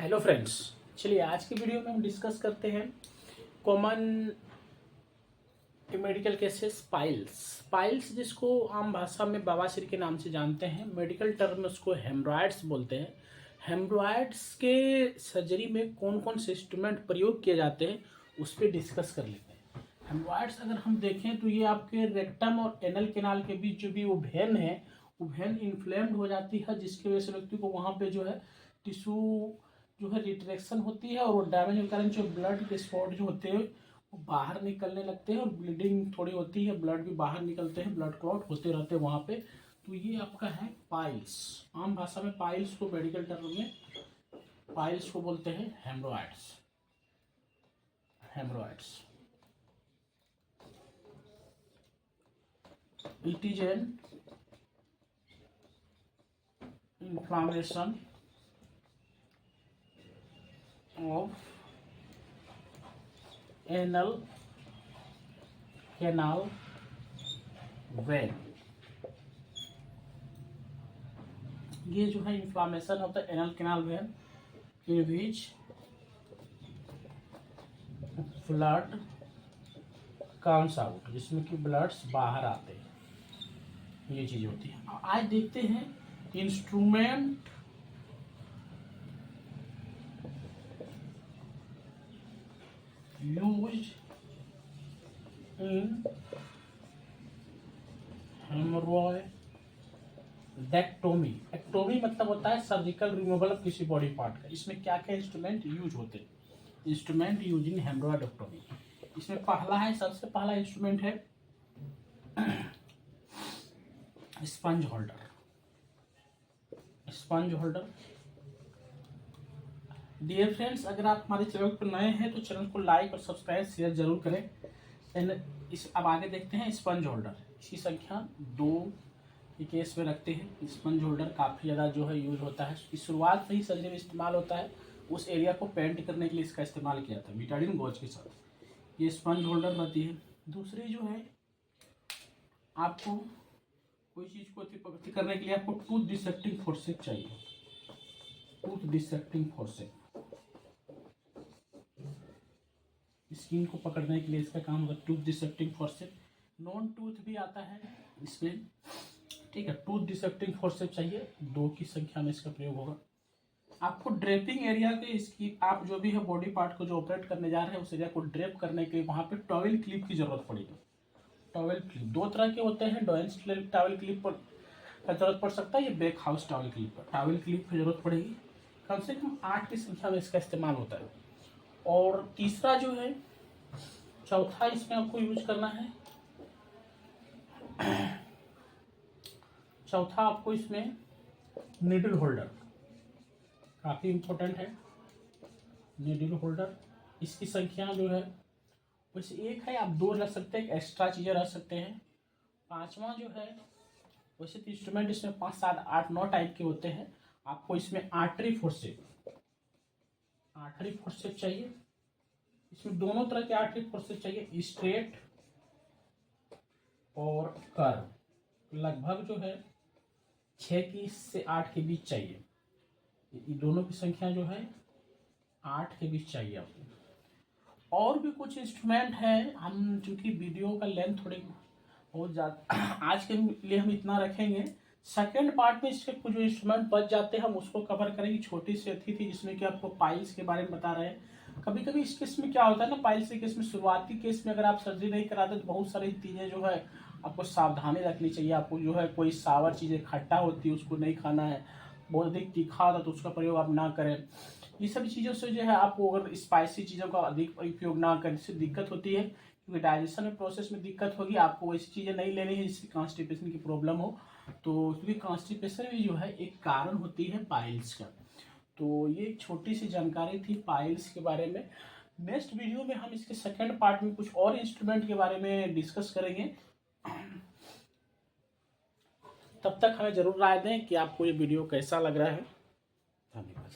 Hello friends, चलिए आज की वीडियो में हम डिस्कस करते हैं कॉमन मेडिकल केसेस पाइल्स जिसको आम भाषा में बवासीर के नाम से जानते हैं। मेडिकल टर्म में उसको हेमरॉइड्स बोलते हैं। हेमरॉइड्स के सर्जरी में कौन कौन से इंस्ट्रूमेंट प्रयोग किए जाते हैं उस पर डिस्कस कर लेते हैं। हेमरॉइड्स अगर हम देखें तो ये आपके रेक्टम और एनल कैनाल के बीच जो भी वो वेन है वो वेन इन्फ्लेम्ड हो जाती है, जिसकी वजह से व्यक्ति को वहाँ पे जो है टिश्यू जो है रिट्रैक्शन होती है और वो डैमेज के कारण जो ब्लड के स्पॉट जो होते हैं वो बाहर निकलने लगते हैं और ब्लीडिंग थोड़ी होती है, ब्लड भी बाहर निकलते हैं, ब्लड क्लॉट होते रहते हैं वहाँ पे। तो ये आपका है पाइल्स। आम भाषा में पाइल्स को मेडिकल टर्म में पाइल्स को बोलते हैं haemorrhoids. It is an inflammation of anal canal vein। ये जो है इन्फ्लामेशन होता है anal canal when in which blood comes out, जिसमें कि ब्लड्स बाहर आते हैं। ये चीज होती है। आज देखते हैं instrument use in haemorrhoidectomy. Ectomy मतलब होता है सर्जिकल रिमूवल ऑफ किसी बॉडी पार्ट का। इसमें क्या क्या इंस्ट्रूमेंट यूज होते हैं? Instrument use in haemorrhoidectomy. इसमें पहला है, सबसे पहला इंस्ट्रूमेंट है स्पंज होल्डर। डियर फ्रेंड्स, अगर आप हमारे चैनल पर नए हैं तो चैनल को लाइक और सब्सक्राइब शेयर जरूर करें। अब आगे देखते हैं स्पंज होल्डर। इसकी संख्या 2 के केस में रखते हैं। स्पंज होल्डर काफ़ी ज़्यादा जो है यूज होता है। इसकी शुरुआत से ही सर्जरी में इस्तेमाल होता है। उस एरिया को पेंट करने के लिए इसका इस्तेमाल किया था बिटाडिन गॉज के साथ। ये स्पंज होल्डर रहती है। दूसरी जो है, आपको कोई चीज़ को अतिपक्ति करने के लिए आपको टूथ डिसेक्टिंग फोर्सेप चाहिए। टूथ डिसेक्टिंग फोर्सेप स्किन को पकड़ने के लिए इसका काम होगा। Tooth dissecting forceps non tooth भी आता है इसमें, ठीक है। टूथ डिसेक्टिंग फोर्सेप चाहिए। 2 की संख्या में इसका प्रयोग होगा। आपको ड्रेपिंग एरिया के इसकी आप जो भी है बॉडी पार्ट को जो ऑपरेट करने जा रहे हैं उस एरिया को ड्रेप करने के लिए वहाँ पे टॉवेल क्लिप की जरूरत पड़ेगी। टॉवेल क्लिप 2 तरह के होते हैं। डॉयंस टॉवेल क्लिप पर का जरूरत पड़ सकता है, ये बैक हाउस टॉवेल क्लिप पर टॉवेल क्लिप की जरूरत पड़ेगी। कम से कम 8 की संख्या में इसका इस्तेमाल होता है। और तीसरा जो है, चौथा इसमें आपको यूज करना है, चौथा आपको इसमें नीडल होल्डर काफ़ी इंपॉर्टेंट है। नीडल होल्डर इसकी संख्या जो है वैसे 1 है, आप 2 रख सकते हैं, एक्स्ट्रा चीज़ें रख सकते हैं। 5वां जो है, वैसे तो इंस्ट्रूमेंट इसमें 5, 7, 8, 9 टाइप के होते हैं। आपको इसमें आर्टरी फोर्सेप चाहिए। इसमें दोनों तरह के आर्टरी फोर्सेप चाहिए, स्ट्रेट और कर्व। लगभग जो है 6 से 8 के बीच चाहिए। ये दोनों की संख्या जो है 8 के बीच चाहिए आपको। और भी कुछ इंस्ट्रूमेंट है, हम चूंकि वीडियो का लेंथ थोड़ी बहुत ज़्यादा आज के लिए हम इतना रखेंगे। सेकेंड पार्ट में इसके कुछ जो इंस्ट्रूमेंट बच जाते हैं हम उसको कवर करेंगे। छोटी सी अथी थी जिसमें कि आपको पाइल्स के बारे में बता रहे हैं। कभी कभी इस केस में क्या होता है ना, पाइल्स के केस में शुरुआती केस में अगर आप सर्जरी नहीं कराते तो बहुत सारी चीज़ें जो है आपको सावधानी रखनी चाहिए। आपको जो है कोई सावर चीज़ें खट्टा होती है उसको नहीं खाना है, बहुत अधिक तीखा होता तो उसका प्रयोग आप ना करें। ये सब चीज़ों से जो है आपको अगर स्पाइसी चीज़ों का अधिक उपयोग ना करें, इससे दिक्कत होती है, क्योंकि डाइजेशन में प्रोसेस में दिक्कत होगी। आपको वैसी चीज़ें नहीं लेनी है जिससे कॉन्स्टिपेशन की प्रॉब्लम हो। तो क्योंकि कॉन्स्टिपेशन भी जो है एक कारण होती है पाइल्स का। तो ये एक छोटी सी जानकारी थी पाइल्स के बारे में। नेक्स्ट वीडियो में हम इसके सेकंड पार्ट में कुछ और इंस्ट्रूमेंट के बारे में डिस्कस करेंगे। तब तक हमें जरूर राय दें कि आपको ये वीडियो कैसा लग रहा है। धन्यवाद।